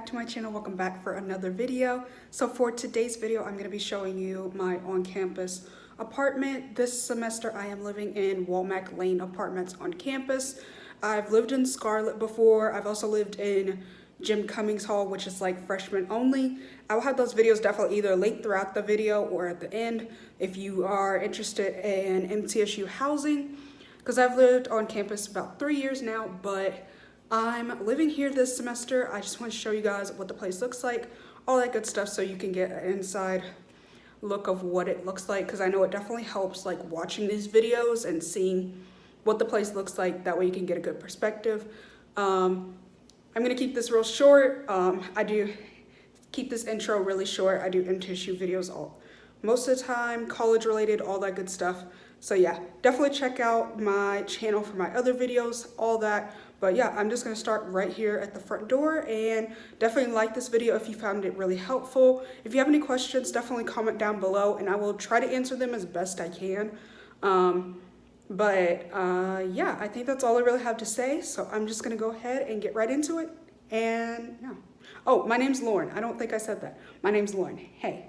to my channel. Welcome back for another video. So for today's video, I'm going to be showing you my on-campus apartment. This semester I am living in Womack Lane Apartments on campus. I've lived in Scarlet before. I've also lived in Jim Cummings Hall, which is like freshmen only. I will have those videos definitely either late throughout the video or at the end if you are interested in mtsu housing, because I've lived on campus about 3 years now, but I'm living here this semester. I just want to show you guys what the place looks like, all that good stuff, so you can get an inside look of what it looks like, because I know it definitely helps like watching these videos and seeing what the place looks like. That way you can get a good perspective. I'm gonna keep this real short. I do keep this intro really short. I do mtsu videos most of the time, college related, all that good stuff. So yeah, definitely check out my channel for my other videos, all that. But yeah, I'm just gonna start right here at the front door, and definitely like this video if you found it really helpful. If you have any questions, definitely comment down below and I will try to answer them as best I can. Yeah, I think that's all I really have to say. So I'm just gonna go ahead and get right into it. And yeah. Oh, my name's Lauren. I don't think I said that. My name's Lauren. Hey.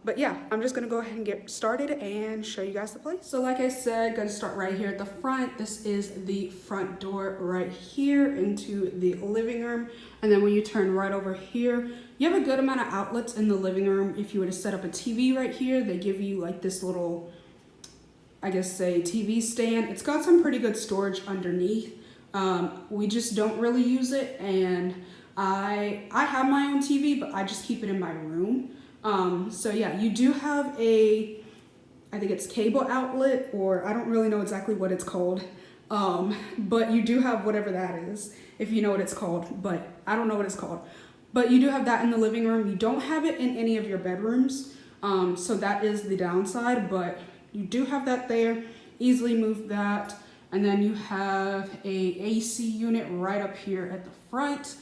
But yeah, I'm just gonna go ahead and get started and show you guys the place. So like I said, gonna start right here at the front. This is the front door right here into the living room. And then when you turn right over here, you have a good amount of outlets in the living room. If you were to set up a TV right here, they give you like this little, I guess say TV stand. It's got some pretty good storage underneath. We just don't really use it, and I have my own TV, but I just keep it in my room. So yeah, you do have I think it's cable outlet, or I don't really know exactly what it's called. But you do have whatever that is, if you know what it's called, but I don't know what it's called. But you do have that in the living room. You don't have it in any of your bedrooms. So that is the downside, but you do have that there. Easily move that. And then you have a AC unit right up here at the front.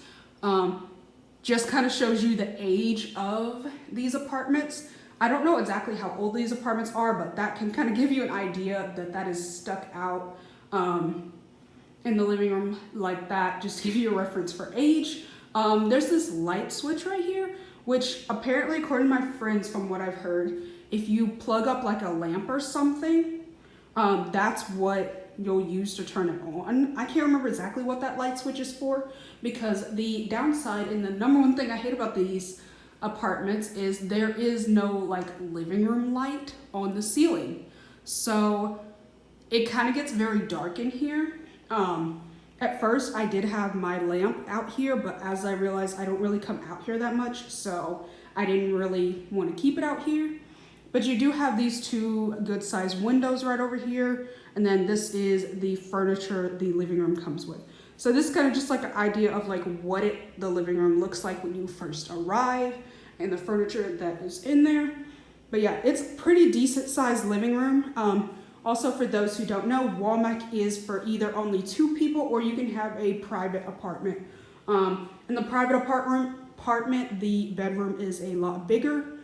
Just kind of shows you the age of these apartments. I don't know exactly how old these apartments are, but that can kind of give you an idea that that is stuck out in the living room like that, just to give you a reference for age. There's this light switch right here, which apparently, according to my friends, from what I've heard, if you plug up like a lamp or something, that's what you'll use to turn it on. I can't remember exactly what that light switch is for, because the downside and the number one thing I hate about these apartments is there is no like living room light on the ceiling. So it kind of gets very dark in here. At first I did have my lamp out here, but as I realized I don't really come out here that much, so I didn't really want to keep it out here. But you do have these two good sized windows right over here. And then this is the furniture the living room comes with. So this is kind of just like an idea of like what the living room looks like when you first arrive, and the furniture that is in there. But yeah, it's pretty decent sized living room. Also, for those who don't know, Womack is for either only 2 people or you can have a private apartment. In the private apartment, the bedroom is a lot bigger.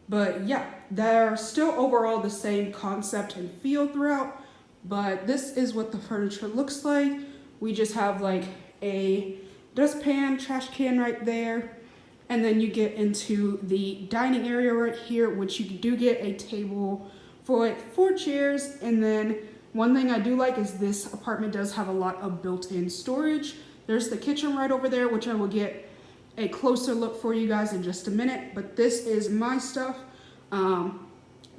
But yeah, they're still overall the same concept and feel throughout. But this is what the furniture looks like. We just have like a dustpan, trash can right there. And then you get into the dining area right here, which you do get a table for like 4 chairs. And then one thing I do like is this apartment does have a lot of built-in storage. There's the kitchen right over there, which I will get a closer look for you guys in just a minute. But this is my stuff.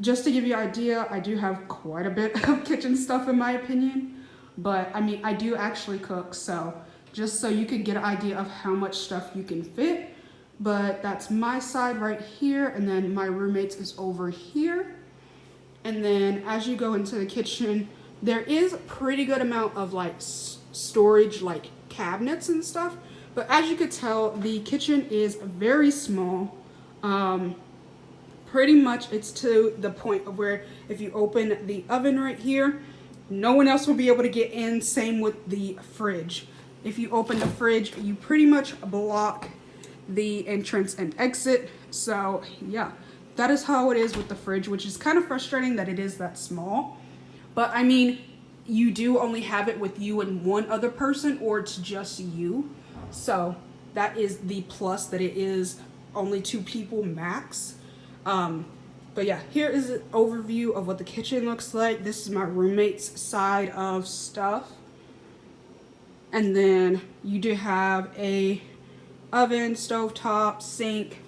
Just to give you an idea, I do have quite a bit of kitchen stuff in my opinion, but I mean, I do actually cook, so just so you can get an idea of how much stuff you can fit. But that's my side right here, and then my roommate's is over here. And then as you go into the kitchen, there is a pretty good amount of like storage, like cabinets and stuff. But as you could tell, the kitchen is very small. Pretty much it's to the point of where if you open the oven right here, no one else will be able to get in. Same with the fridge. If you open the fridge, you pretty much block the entrance and exit. So yeah, that is how it is with the fridge, which is kind of frustrating that it is that small. But I mean, you do only have it with you and one other person, or it's just you. So that is the plus, that it is only 2 people max. But yeah, here is an overview of what the kitchen looks like. This is my roommate's side of stuff. And then you do have a oven, stovetop, sink.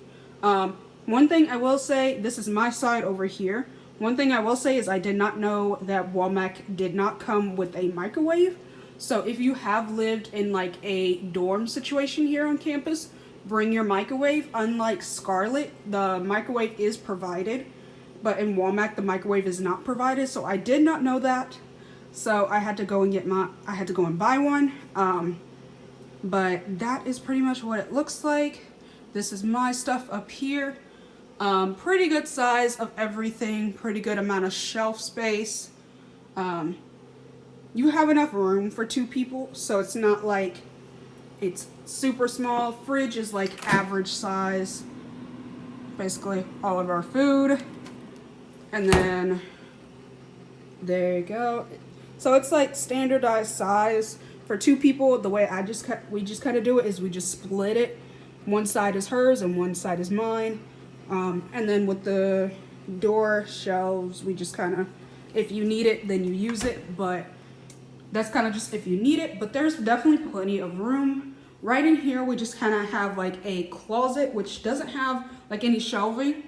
One thing I will say, this is my side over here. One thing I will say is I did not know that Womack did not come with a microwave. So if you have lived in like a dorm situation here on campus, bring your microwave. Unlike Scarlet, the microwave is provided, but in Womack the microwave is not provided. So I did not know that. So I had to go and buy one. But that is pretty much what it looks like. This is my stuff up here. Pretty good size of everything, pretty good amount of shelf space. You have enough room for 2 people, so it's not like it's super small. Fridge is like average size. Basically all of our food. And then there you go. So it's like standardized size for 2 people. The way we just kind of do it is we just split it. One side is hers and one side is mine. And then with the door shelves, we just kind of, if you need it, then you use it. But that's kind of just if you need it. But there's definitely plenty of room. Right in here, we just kind of have like a closet, which doesn't have like any shelving.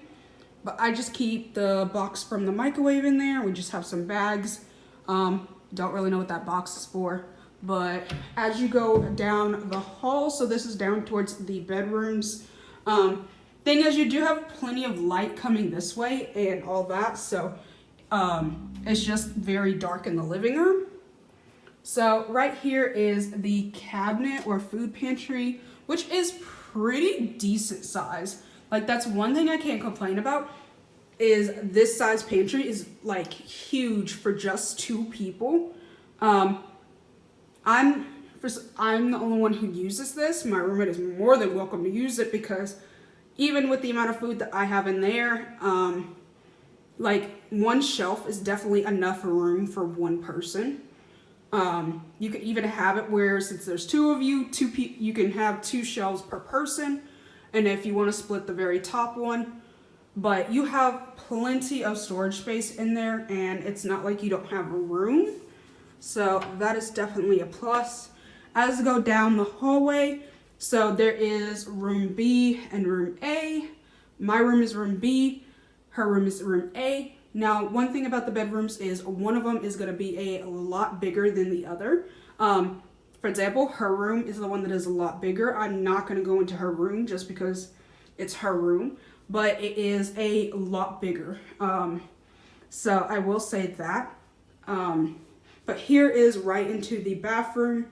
But I just keep the box from the microwave in there. We just have some bags. Don't really know what that box is for. But as you go down the hall, so this is down towards the bedrooms. Thing is, you do have plenty of light coming this way and all that. So it's just very dark in the living room. So right here is the cabinet or food pantry, which is pretty decent size. Like that's one thing I can't complain about, is this size pantry is like huge for just 2 people. I'm the only one who uses this. My roommate is more than welcome to use it, because even with the amount of food that I have in there, like one shelf is definitely enough room for 1 person. You could even have it where, since there's 2 of you, you can have 2 shelves per person. And if you want to split the very top one, but you have plenty of storage space in there, and it's not like you don't have room. So that is definitely a plus. As I go down the hallway, so there is room B and room A. My room is room B, her room is room A. Now, one thing about the bedrooms is one of them is going to be a lot bigger than the other. For example, her room is the one that is a lot bigger. I'm not going to go into her room just because it's her room, but it is a lot bigger. So I will say that. But here is right into the bathroom.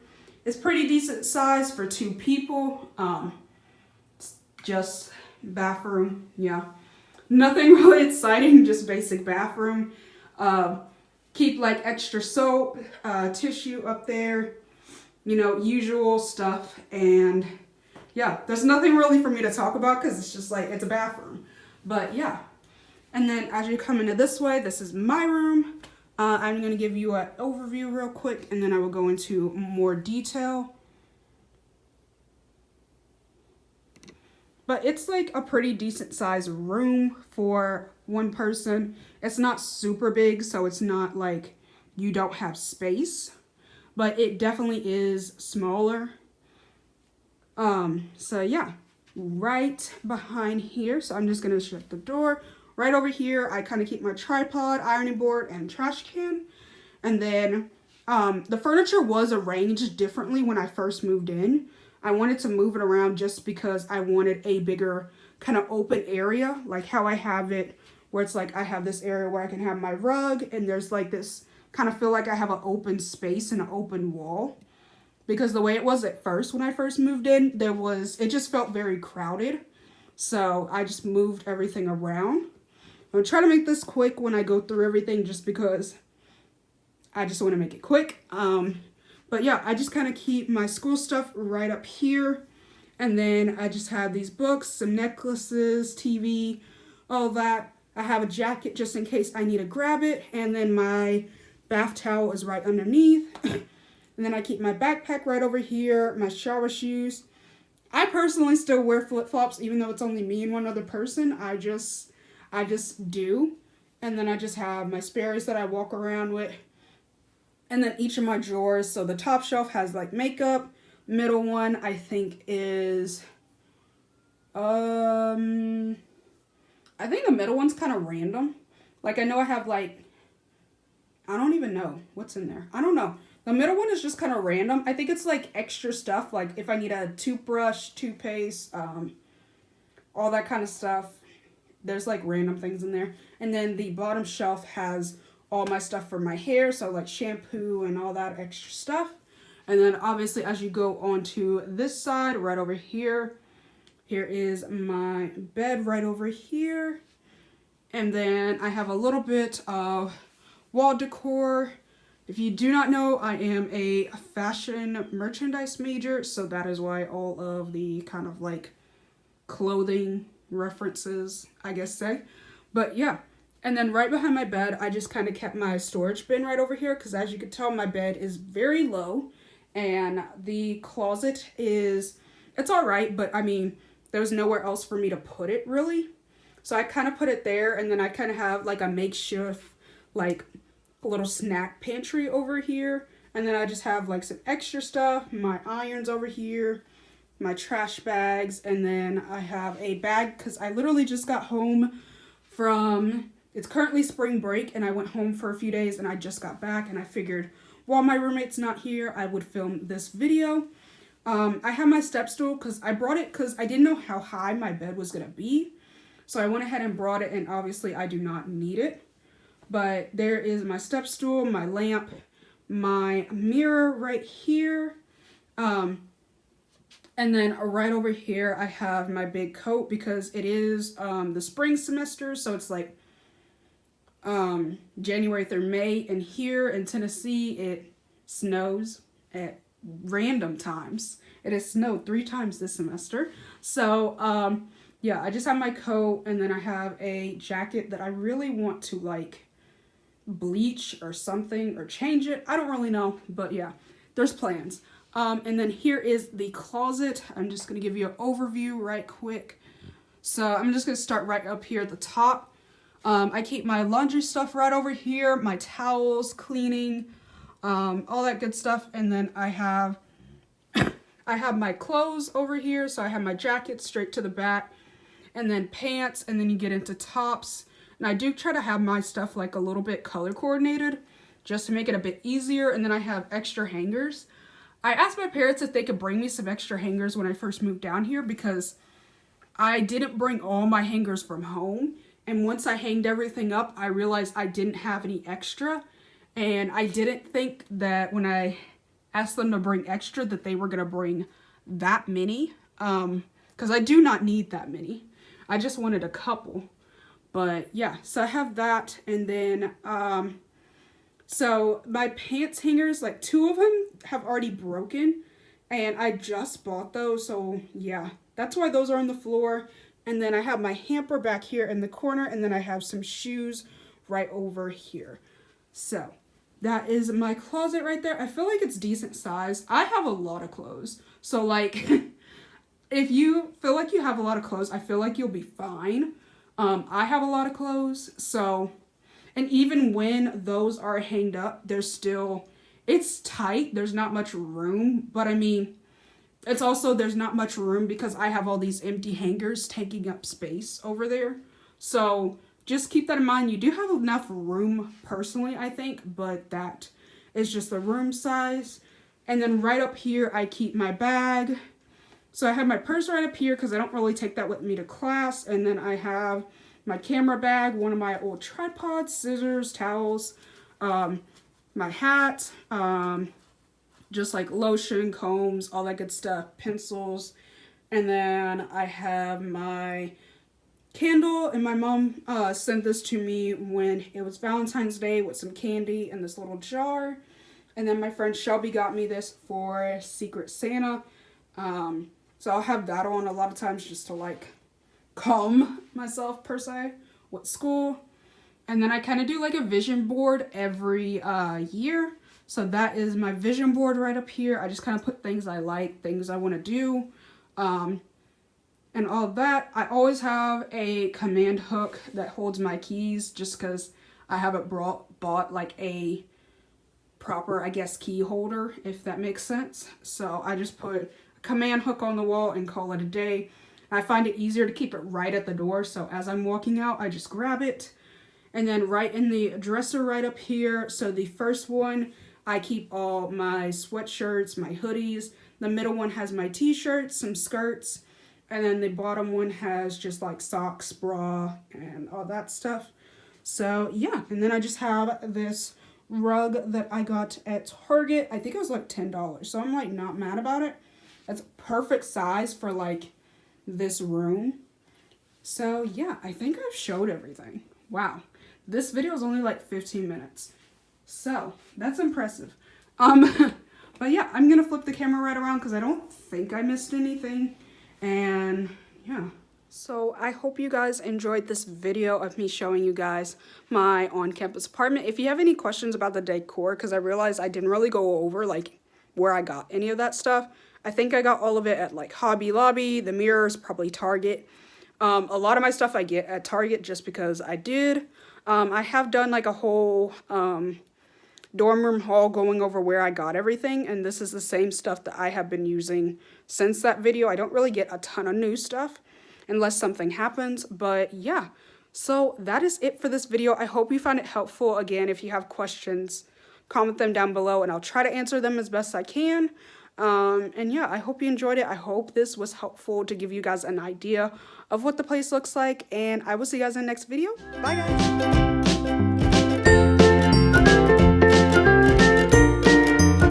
It's pretty decent size for 2 people. Just bathroom, yeah. Nothing really exciting, just basic bathroom. Keep like extra soap, tissue up there, you know, usual stuff. And yeah, there's nothing really for me to talk about because it's just like, it's a bathroom. But yeah. And then as you come into this way, this is my room. I'm going to give you an overview real quick, and then I will go into more detail. But it's like a pretty decent sized room for 1 person. It's not super big, so it's not like you don't have space, but it definitely is smaller. So yeah, right behind here. So I'm just going to shut the door. Right over here, I kind of keep my tripod, ironing board, and trash can. And then the furniture was arranged differently when I first moved in. I wanted to move it around just because I wanted a bigger kind of open area, like how I have it, where it's like I have this area where I can have my rug, and there's like this kind of feel like I have an open space and an open wall. Because the way it was at first when I first moved in, it just felt very crowded. So I just moved everything around. I'm trying to make this quick when I go through everything, just because I just want to make it quick. But yeah, I just kind of keep my school stuff right up here. And then I just have these books, some necklaces, TV, all that. I have a jacket just in case I need to grab it. And then my bath towel is right underneath. And then I keep my backpack right over here, my shower shoes. I personally still wear flip-flops even though it's only me and one other person. I just do. And then I just have my Sperry's that I walk around with. And then each of my drawers. So the top shelf has like makeup. Middle one I think is I think the middle one's kind of random. Like I know I have like I don't even know what's in there. I don't know. The middle one is just kind of random. I think it's like extra stuff, like if I need a toothbrush, toothpaste, all that kind of stuff. There's like random things in there. And then the bottom shelf has all my stuff for my hair, so like shampoo and all that extra stuff. And then obviously as you go onto this side, right over here, here is my bed right over here. And then I have a little bit of wall decor. If you do not know, I am a fashion merchandise major, so that is why all of the kind of like clothing references, I guess say. But yeah, and then right behind my bed, I just kind of kept my storage bin right over here because as you can tell, my bed is very low and the closet is, it's all right, but I mean, there's nowhere else for me to put it really. So I kind of put it there, and then I kind of have like a makeshift like a little snack pantry over here, and then I just have like some extra stuff, my irons over here, my trash bags, and then I have a bag because I literally just got home from, it's currently spring break and I went home for a few days and I just got back, and I figured while my roommate's not here I would film this video. I have my step stool because I brought it because I didn't know how high my bed was gonna be, so I went ahead and brought it, and obviously I do not need it. But there is my step stool, my lamp, my mirror right here. And then right over here, I have my big coat because it is the spring semester. So it's like January through May. And here in Tennessee, it snows at random times. It has snowed 3 times this semester. So yeah, I just have my coat, and then I have a jacket that I really want to like bleach or something or change it. I don't really know, but yeah, there's plans. And then here is the closet. I'm just going to give you an overview right quick. So I'm just going to start right up here at the top. I keep my laundry stuff right over here, my towels, cleaning, all that good stuff. And then I have my clothes over here. So I have my jacket straight to the back, and then pants, and then you get into tops. And I do try to have my stuff like a little bit color coordinated just to make it a bit easier. And then I have extra hangers. I asked my parents if they could bring me some extra hangers when I first moved down here because I didn't bring all my hangers from home. And once I hanged everything up, I realized I didn't have any extra. And I didn't think that when I asked them to bring extra that they were going to bring that many. Because I do not need that many. I just wanted a couple. But yeah, so I have that, and then, so my pants hangers, like 2 of them have already broken, and I just bought those, so yeah, that's why those are on the floor. And then I have my hamper back here in the corner, and then I have some shoes right over here. So that is my closet right there. I feel like it's decent size. I have a lot of clothes, so like, if you feel like you have a lot of clothes, I feel like you'll be fine. I have a lot of clothes, so, and even when those are hanged up, there's still, it's tight, there's not much room, but I mean, it's also, there's not much room because I have all these empty hangers taking up space over there, so just keep that in mind. You do have enough room personally, I think, but that is just the room size. And then right up here, I keep my bag. So I have my purse right up here because I don't really take that with me to class. And then I have my camera bag, one of my old tripods, scissors, towels, my hat, just like lotion, combs, all that good stuff, pencils. And then I have my candle, and my mom sent this to me when it was Valentine's Day with some candy in this little jar. And then my friend Shelby got me this for Secret Santa. So I'll have that on a lot of times just to like calm myself per se with school. And then I kind of do like a vision board every year. So that is my vision board right up here. I just kind of put things I like, things I want to do. and all that. I always have a command hook that holds my keys just because I haven't bought like a proper, I guess, key holder, if that makes sense. So I just put a command hook on the wall and call it a day. I find it easier to keep it right at the door, so as I'm walking out, I just grab it. And then right in the dresser right up here, so the first one, I keep all my sweatshirts, my hoodies. The middle one has my t-shirts, some skirts, and then the bottom one has just like socks, bra, and all that stuff. So yeah, and then I just have this rug that I got at Target. I think it was like $10, so I'm like not mad about it. It's perfect size for like this room. So yeah, I think I've showed everything. Wow, this video is only like 15 minutes, so that's impressive. But yeah, I'm gonna flip the camera right around because I don't think I missed anything. And yeah, so I hope you guys enjoyed this video of me showing you guys my on-campus apartment. If you have any questions about the decor, because I realized I didn't really go over like where I got any of that stuff. I think I got all of it at like Hobby Lobby, the mirrors, probably Target. A lot of my stuff I get at Target just because I did. I have done like a whole dorm room haul going over where I got everything, and this is the same stuff that I have been using since that video. I don't really get a ton of new stuff unless something happens, but yeah. So that is it for this video. I hope you found it helpful. Again, if you have questions, comment them down below and I'll try to answer them as best I can. And yeah, I hope you enjoyed it. I hope this was helpful to give you guys an idea of what the place looks like, and I will see you guys in the next video. Bye guys.